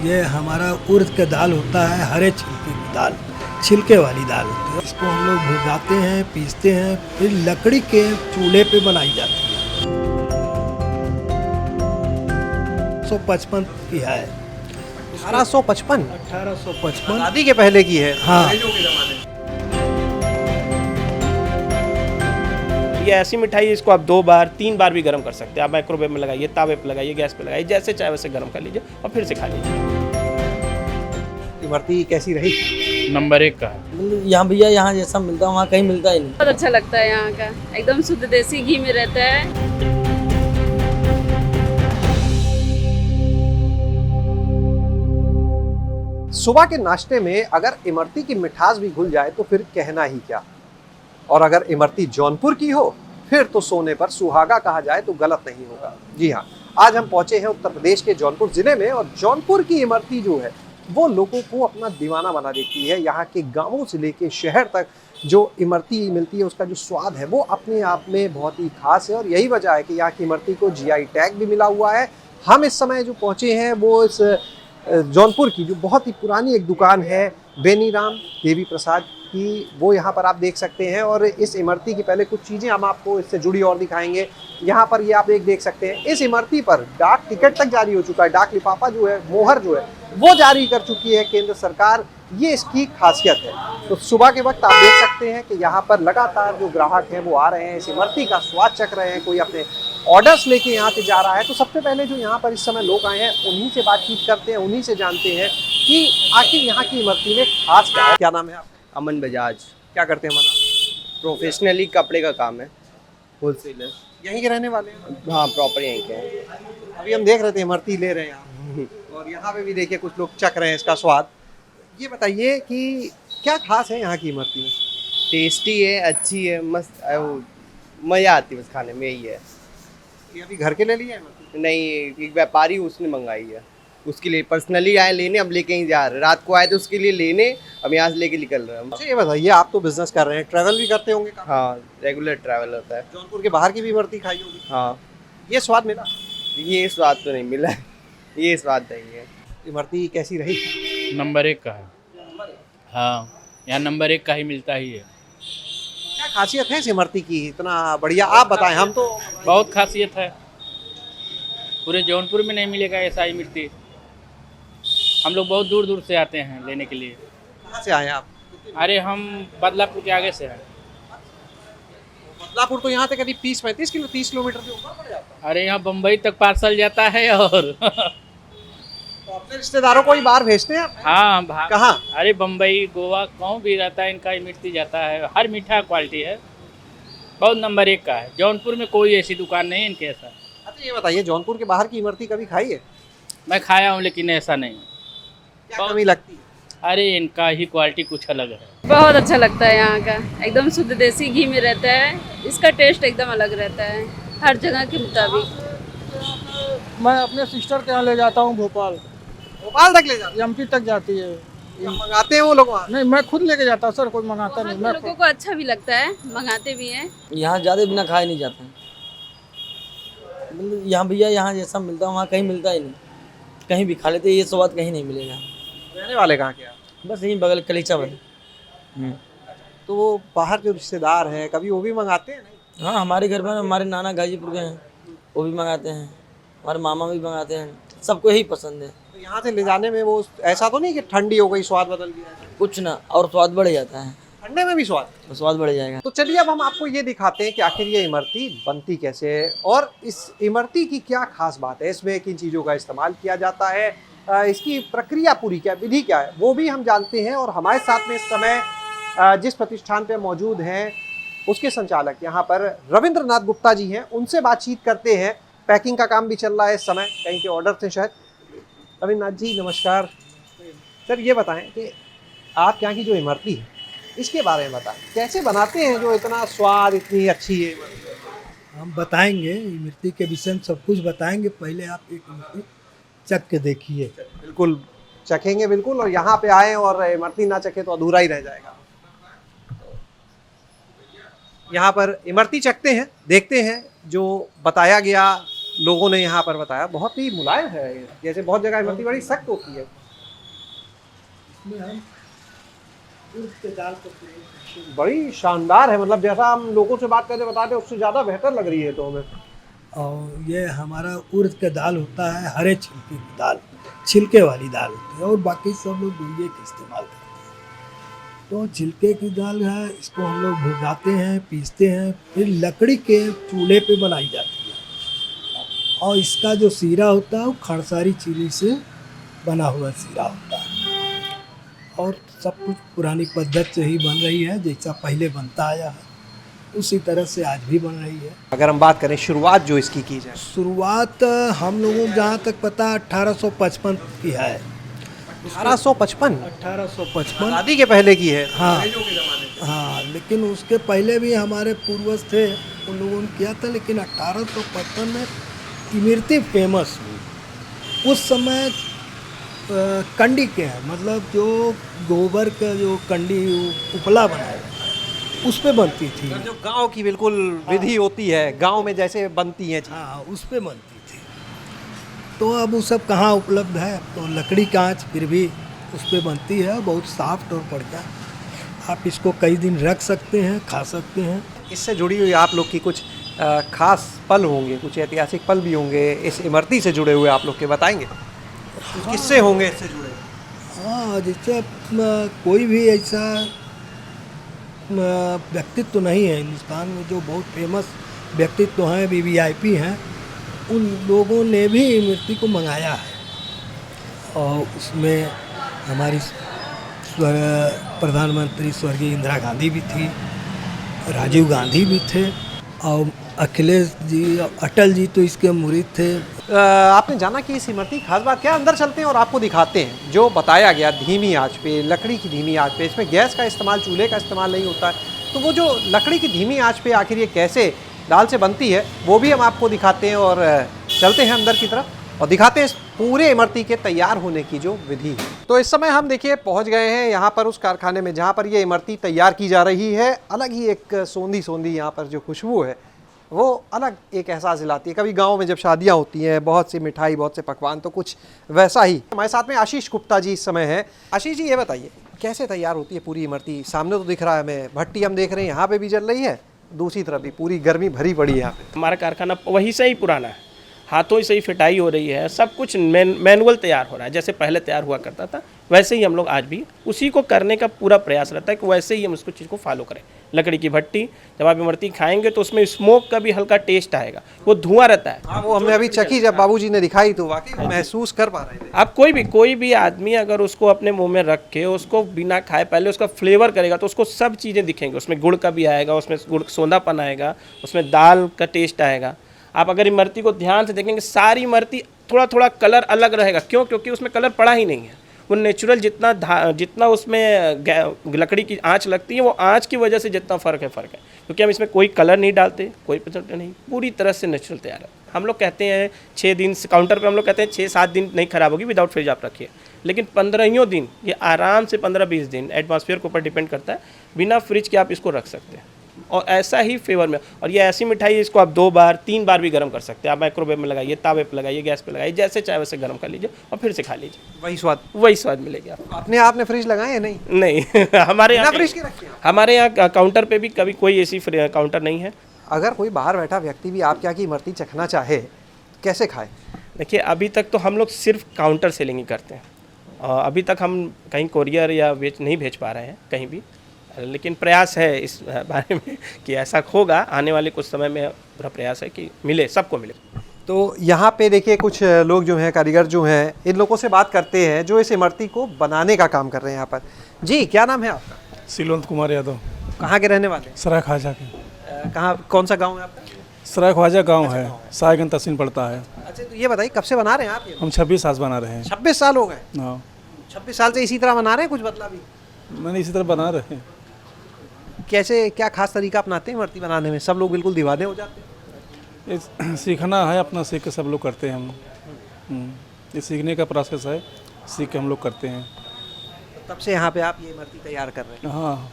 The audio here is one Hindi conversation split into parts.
ये हमारा उड़द का दाल होता है, हरे छिलके की दाल, छिलके वाली दाल होती है। इसको हम लोग भुगाते हैं, पीसते हैं, फिर लकड़ी के चूल्हे पे बनाई जाती है। 155 की है। 1855 1855। आजादी के पहले की है। हाँ। ये ऐसी मिठाई है, इसको आप 2 बार 3 बार भी गर्म कर सकते हैं। आप माइक्रोवेव में लगाइए, तावे पे लगाइए, गैस पे लगाइए, जैसे चाहे वैसे गर्म कर लीजिए और फिर से खा लीजिए। इमरती कैसी रही? नंबर 1 का है। यहाँ भैया यहाँ जैसा मिलता है वहाँ कहीं मिलता ही नहीं। बहुत अच्छा लगता है यहाँ का, एकदम शुद्ध देसी घी में रहता है। सुबह के नाश्ते में अगर इमरती की मिठास भी घुल जाए तो फिर कहना ही क्या। और अगर इमरती जौनपुर की हो फिर तो सोने पर सुहागा कहा जाए तो गलत नहीं होगा। जी हाँ, आज हम पहुंचे हैं उत्तर प्रदेश के जौनपुर जिले में और जौनपुर की इमरती जो है वो लोगों को अपना दीवाना बना देती है। यहाँ के गांवों से लेके शहर तक जो इमरती मिलती है उसका जो स्वाद है वो अपने आप में बहुत ही खास है और यही वजह है कि यहाँ की इमरती को जीआई टैग भी मिला हुआ है। हम इस समय जो पहुँचे हैं वो इस जौनपुर की जो बहुत ही पुरानी एक दुकान है बेनीराम देवी प्रसाद की, वो यहाँ पर आप देख सकते हैं। और इस इमरती की पहले कुछ चीज़ें हम आपको इससे जुड़ी और दिखाएंगे। यहाँ पर ये आप एक देख सकते हैं, इस इमरती पर डाक टिकट तक जारी हो चुका है, डाक लिफाफा जो है, मोहर जो है वो जारी कर चुकी है केंद्र सरकार। ये इसकी खासियत है। तो सुबह के वक्त आप देख सकते हैं कि यहाँ पर लगातार जो ग्राहक हैं वो आ रहे हैं, इस इमरती का स्वाद चख रहे हैं, कोई अपने ऑर्डर्स लेके यहाँ से जा रहा है। तो सबसे पहले जो यहाँ पर इस समय लोग आए हैं उन्हीं से बातचीत करते हैं, उन्हीं से जानते हैं कि आखिर यहाँ की इमरती में खास क्या है। क्या नाम है आपका? अमन बजाज। क्या करते हैं मना? प्रोफेशनली कपड़े का काम है, होलसेलर। यहीं के रहने वाले हैं? हाँ, प्रॉपर यहीं के हैं। अभी हम देख रहे थे इमरती ले रहे हैं यहाँ और यहाँ पे भी देखिए कुछ लोग चख रहे हैं इसका स्वाद। ये बताइए कि क्या खास है यहाँ की इमरती में? टेस्टी है, अच्छी है, मस्त मज़ा आती है बस खाने में, यही है। ये अभी घर के ले लिया इमरती? नहीं, एक व्यापारी उसने मंगाई है, उसके लिए पर्सनली आए लेने, अब लेके ही जा रहे। रात को आए तो उसके लिए लेने, अब यहाँ से लेके निकल रहे हैं हम। अच्छा ये बताइए, आप तो बिजनेस कर रहे हैं, ट्रैवल भी करते होंगे काफी? हाँ, रेगुलर ट्रैवल होता है। जौनपुर के बाहर की भी इमरती खाई होगी? हाँ, ये स्वाद मिला? ये स्वाद तो नहीं मिला है, ये स्वाद नहीं है। इमरती कैसी रही? नंबर 1 का है। हाँ, यहाँ नंबर 1 का ही मिलता ही है। क्या खासियत है इस इमरती की इतना बढ़िया, आप बताएं। हम तो बहुत खासियत है, पूरे जौनपुर में नहीं मिलेगा ऐसा ही मिर्ची। हम लोग बहुत दूर दूर से आते हैं लेने के लिए। कहाँ से आए आप? अरे हम बदलापुर के आगे से हैं। बदलापुर तो यहाँ से करीब 30-35 किलो 30 किलोमीटर से ऊपर पड़ जाता है। अरे यहाँ बम्बई तक पार्सल जाता है और तो अपने रिश्तेदारों को ही बाहर भेजते हैं आप? हाँ, कहाँ? अरे बम्बई, गोवा, कहूँ भी रहता है इनका ही मिर्ची जाता है। हर मीठा क्वालिटी है, बहुत नंबर 1 का है। जौनपुर में कोई ऐसी दुकान नहीं है इनके ऐसा। अच्छा ये बताइए, जौनपुर के बाहर की इमरती कभी खाई है? मैं खाया हूँ लेकिन ऐसा नहीं। क्या कमी लगती है? अरे इनका ही क्वालिटी कुछ अलग है। बहुत अच्छा लगता है यहाँ का, एकदम शुद्ध देसी घी में रहता है। इसका टेस्ट एकदम अलग रहता है हर जगह के मुताबिक। मैं अपने सिस्टर के यहाँ ले जाता हूँ भोपाल तक ले जाते एमपी तक जाती है। हैं? मंगाते हैं वो लोग वहाँ? नहीं, मैं खुद लेके जाता हूँ सर, कोई मंगाता नहीं। मैं लोगों को अच्छा भी लगता है, मंगाते भी हैं। यहाँ ज़्यादा बिना खाए नहीं जाता है। यहाँ भैया यहाँ जैसा मिलता है वहाँ कहीं मिलता ही नहीं। कहीं भी खा लेते, ये स्वाद कहीं नहीं मिलेगा। रहने वाले कहाँ के आप? बस यहीं बगल कलीचा बने। तो वो बाहर जो रिश्तेदार हैं कभी वो भी मंगाते हैं? नहीं? हाँ, हमारे घर में हमारे नाना गाजीपुर के हैं, वो भी मंगाते हैं, हमारे मामा भी मंगाते हैं, सबको यही पसंद है। तो यहाँ से ले जाने में वो ऐसा तो नहीं कि ठंडी हो गई स्वाद बदल गया है? कुछ ना, और स्वाद बढ़ जाता है, ठंडे में भी स्वाद? तो स्वाद बढ़ जाएगा। तो चलिए अब हम आपको ये दिखाते हैं कि आखिर ये इमरती बनती कैसे है और इस इमरती की क्या खास बात है, इसमें किन चीज़ों का इस्तेमाल किया जाता है, इसकी प्रक्रिया पूरी क्या, विधि क्या है, वो भी हम जानते हैं। और हमारे साथ में इस समय जिस प्रतिष्ठान पे मौजूद हैं उसके संचालक यहाँ पर रविंद्रनाथ गुप्ता जी हैं, उनसे बातचीत करते हैं। पैकिंग का काम भी चल रहा है इस समय, कहीं के ऑर्डर थे शायद। रविंद्रनाथ जी नमस्कार। सर ये बताएं कि आप यहाँ की जो इमरती है इसके बारे में बताएं, कैसे बनाते हैं जो इतना स्वाद इतनी अच्छी है? हम बताएंगे, इमरती के विषय में सब कुछ बताएंगे। पहले आप एक इमरती चख के देखिए। बिल्कुल चखेंगे, बिल्कुल। और यहाँ पे आए और इमरती ना चखे तो अधूरा ही रह जाएगा। यहाँ पर इमरती चखते हैं, देखते हैं जो बताया गया लोगों ने यहाँ पर बताया बहुत ही मुलायम है ये। जैसे बहुत जगह इमरती बड़ी सख्त होती है। इसमें हम उर्द के दाल को प्रयोग करते हैं। बड़ी शानदार है, मतलब जैसा हम लोगों से बात करके बताते हैं उससे ज़्यादा बेहतर लग रही है तो हमें। और ये हमारा उर्द का दाल होता है, हरे छिलके की दाल, छिलके वाली दाल होती है, और बाकी सब लोग गुड़िए का इस्तेमाल करते हैं। तो छिलके की दाल है, इसको हम लोग भुगाते हैं, पीसते हैं, फिर लकड़ी के चूल्हे पे बनाई जाती है। और इसका जो सीरा होता है वो खड़सारी चीनी से बना हुआ सीरा होता है, और सब कुछ पुरानी पद्धत से ही बन रही है, जैसा पहले बनता आया है उसी तरह से आज भी बन रही है। अगर हम बात करें शुरुआत जो इसकी की जाए, शुरुआत हम लोगों को जहाँ तक पता 1855 की है। 1855 1855 आज़ादी के पहले की है। हाँ हाँ, लेकिन उसके पहले भी हमारे पूर्वज थे, उन लोगों ने किया था, लेकिन 1855 में इमरती फेमस हुई। उस समय कंडी के हैं, मतलब जो गोबर का जो कंडी उपला बनाया उस पे बनती थी। जो गांव की बिल्कुल विधि होती है, गांव में जैसे बनती है। हाँ, उस पे बनती थी। तो अब वो सब कहाँ उपलब्ध है, तो लकड़ी का आँच फिर भी उस पे बनती है, बहुत सॉफ्ट और बढ़िया। आप इसको कई दिन रख सकते हैं, खा सकते हैं। इससे जुड़ी हुई आप लोग की कुछ खास पल होंगे, कुछ ऐतिहासिक पल भी होंगे इस इमरती से जुड़े हुए, आप लोग के बताएंगे? कुछ किस्से होंगे इससे जुड़े? हाँ, जैसे कोई भी ऐसा व्यक्तित्व तो नहीं है हिंदुस्तान में जो बहुत फेमस व्यक्तित्व तो हैं, वीवीआईपी हैं, उन लोगों ने भी इमरती को मंगाया है। और उसमें हमारी प्रधानमंत्री स्वर्गीय इंदिरा गांधी भी थी, राजीव गांधी भी थे, और अखिलेश जी, अटल जी तो इसके मुरीद थे। आपने जाना कि इस इमरती खास बात क्या? अंदर चलते हैं और आपको दिखाते हैं जो बताया गया धीमी आंच पे, लकड़ी की धीमी आंच पे। इसमें गैस का इस्तेमाल, चूल्हे का इस्तेमाल नहीं होता है। तो वो जो लकड़ी की धीमी आंच पे आखिर ये कैसे दाल से बनती है वो भी हम आपको दिखाते हैं, और चलते हैं अंदर की तरफ और दिखाते हैं इस पूरे इमरती के तैयार होने की जो विधि है। तो इस समय हम देखिए पहुंच गए हैं यहाँ पर उस कारखाने में जहाँ पर ये इमरती तैयार की जा रही है। अलग ही एक सोंधी सोंधी यहाँ पर जो खुशबू है वो अलग एक एहसास दिलाती है। कभी गांव में जब शादियां होती हैं, बहुत सी मिठाई, बहुत से पकवान, तो कुछ वैसा ही। हमारे साथ में आशीष गुप्ता जी इस समय हैं। आशीष जी, ये बताइए कैसे तैयार होती है पूरी इमरती? सामने तो दिख रहा है हमें भट्टी, हम देख रहे हैं यहाँ पे भी जल रही है, दूसरी तरफ भी पूरी गर्मी भरी पड़ी है यहाँ पे। हमारा कारखाना वही से ही पुराना है, हाथों से ही फिटाई हो रही है, सब कुछ मैनुअल तैयार हो रहा है। जैसे पहले तैयार हुआ करता था वैसे ही हम लोग आज भी उसी को करने का पूरा प्रयास रहता है कि वैसे ही हम उसको चीज़ को फॉलो करें। लकड़ी की भट्टी, जब आप इमरती खाएंगे तो उसमें स्मोक का भी हल्का टेस्ट आएगा, वो धुआं रहता है। हाँ, वो हमने अभी चखी, जब बाबूजी ने दिखाई तो वाकई महसूस कर पा रहे थे। आप कोई भी आदमी अगर उसको अपने मुंह में रख के उसको बिना खाए पहले उसका फ्लेवर करेगा तो उसको सब चीज़ें दिखेंगी। उसमें गुड़ का भी आएगा, उसमें गुड़ सौंधापन आएगा, उसमें दाल का टेस्ट आएगा। आप अगर इमरती को ध्यान से देखेंगे, सारी इमरती थोड़ा थोड़ा कलर अलग रहेगा। क्यों? क्योंकि उसमें कलर पड़ा ही नहीं है। वो नेचुरल जितना उसमें लकड़ी की आंच लगती है, वो आंच की वजह से जितना फ़र्क है क्योंकि हम इसमें कोई कलर नहीं डालते, कोई पसंद नहीं, पूरी तरह से नेचुरल तैयार है। हम लोग कहते हैं 6 दिन काउंटर पे हम लोग कहते हैं 6-7 दिन नहीं ख़राब होगी विदाउट फ्रिज आप रखिए, लेकिन 15 दिन ये आराम से 15-20 दिन एटमॉस्फेयर के ऊपर डिपेंड करता है, बिना फ्रिज के आप इसको रख सकते हैं। और ऐसा ही फेवर में, और ये ऐसी मिठाई है इसको आप 2 बार 3 बार भी गर्म कर सकते हैं। आप माइक्रोवेव में लगाइए, तावे पे लगाइए, गैस पे लगाइए, जैसे चाहे वैसे गर्म कर लीजिए और फिर से खा लीजिए, वही स्वाद मिलेगा आपको। अपने आपने फ्रिज लगाए या नहीं? नहीं हमारे यहाँ फ्रिज के रखे हैं? हमारे यहाँ काउंटर पे भी कभी कोई ऐसी काउंटर नहीं है। अगर कोई बाहर बैठा व्यक्ति भी आप क्या की इमरती चखना चाहे, कैसे खाए? देखिए, अभी तक तो हम लोग सिर्फ काउंटर सेलिंग ही करते हैं। अभी तक हम कहीं कोरियर या नहीं भेज पा रहे हैं कहीं भी, लेकिन प्रयास है इस बारे में कि ऐसा होगा आने वाले कुछ समय में। पूरा प्रयास है कि मिले, सबको मिले। तो यहाँ पे देखिए कुछ लोग जो हैं, कारीगर जो हैं, इन लोगों से बात करते हैं जो इस इमरती को बनाने का काम कर रहे हैं यहाँ पर। जी, क्या नाम है आपका? सिलवंत कुमार यादव। कहाँ के रहने वाले? सराय ख्वाजा के। कहाँ, कौन सा गाँव है आपका? सराय ख्वाजा गाँव है, सायगंज तहसील पड़ता है। अच्छा, तो ये बताइए कब से बना रहे हैं आप ये? हम 26 साल बना रहे हैं। 26 साल हो गए? हाँ। 26 साल से इसी तरह बना रहे हैं, कुछ बदला भी? मैंने इसी तरह बना रहे हैं। कैसे, क्या खास तरीका अपनाते हैं इमरती बनाने में? सब लोग बिल्कुल दीवाने हो जाते हैं? ये सीखना है, अपना सीख के सब लोग करते हैं हम। ये सीखने का प्रोसेस है, सीख के हम लोग करते हैं। तब से यहाँ पे आप ये इमरती तैयार कर रहे हैं? हाँ।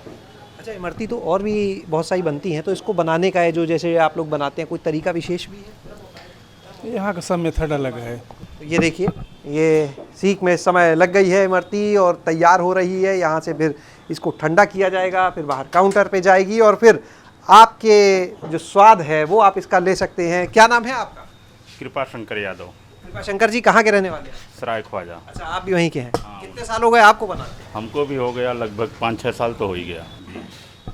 अच्छा, इमरती तो और भी बहुत सारी बनती हैं, तो इसको बनाने का है जो जैसे आप लोग बनाते हैं, कोई तरीका विशेष भी है? यहाँ का सब मेथड अलग है। तो ये देखिए, ये सीख में समय लग गई है इमरती और तैयार हो रही है। यहाँ से फिर इसको ठंडा किया जाएगा, फिर बाहर काउंटर पे जाएगी और फिर आपके जो स्वाद है वो आप इसका ले सकते हैं। क्या नाम है आपका? कृपा शंकर यादव। कृपा शंकर जी कहाँ के रहने वाले हैं? सराय ख्वाजा। अच्छा, आप भी वहीं के हैं। कितने साल हो गए आपको बनाते? हमको भी हो गया लगभग 5-6 साल तो हो ही गया।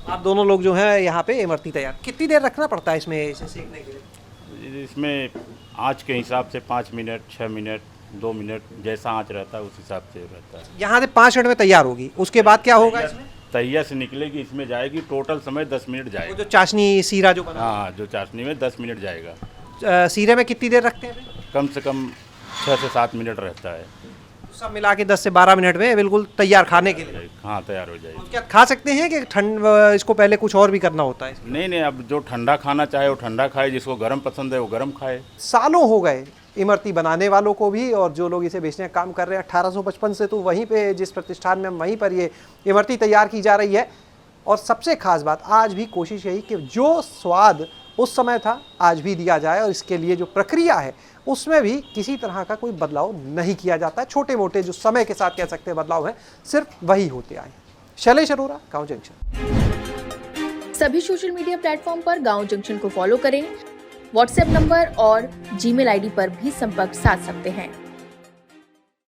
आप दोनों लोग जो हैं यहाँ पे इमरती तैयार, कितनी देर रखना पड़ता है इसमें इसे सीखने के लिए? इसमें आँच के हिसाब से 5 मिनट, 6 मिनट, 2 मिनट, जैसा आँच रहता है उस हिसाब से रहता है। यहाँ से 5 मिनट में तैयार होगी, उसके बाद क्या होगा इसमें? तैयार से निकलेगी, इसमें जाएगी, टोटल समय 10 मिनट वो जाएगा। जो चाशनी सीरा जो बना, हाँ, जो चाशनी में 10 मिनट जाएगा। सीरे में कितनी देर रखते हैं? कम से कम 6 से 7 मिनट रहता है। सब मिला के 10 से 12 मिनट में बिल्कुल तैयार खाने के लिए। हाँ, तैयार हो जाएगी। क्या खा सकते हैं कि ठंड इसको पहले कुछ और भी करना होता है? नहीं, अब जो ठंडा खाना चाहे वो ठंडा खाए, जिसको गर्म पसंद है वो गर्म खाए। सालों हो गए इमरती बनाने वालों को भी और जो लोग इसे बेचने का काम कर रहे हैं। 1855 से तो वहीं पे, जिस प्रतिष्ठान में हम, वहीं पर ये इमरती तैयार की जा रही है। और सबसे खास बात, आज भी कोशिश यही कि जो स्वाद उस समय था आज भी दिया जाए और इसके लिए जो प्रक्रिया है उसमें भी किसी तरह का कोई बदलाव नहीं किया जाता है। छोटे मोटे जो समय के साथ कह सकते हैं बदलाव हैं, सिर्फ वही होते आए। शैलेश अरोरा, गांव जंक्शन। सभी सोशल मीडिया प्लेटफॉर्म पर गांव जंक्शन को फॉलो करें। व्हाट्सएप नंबर और जीमेल आईडी पर भी संपर्क साध सकते हैं।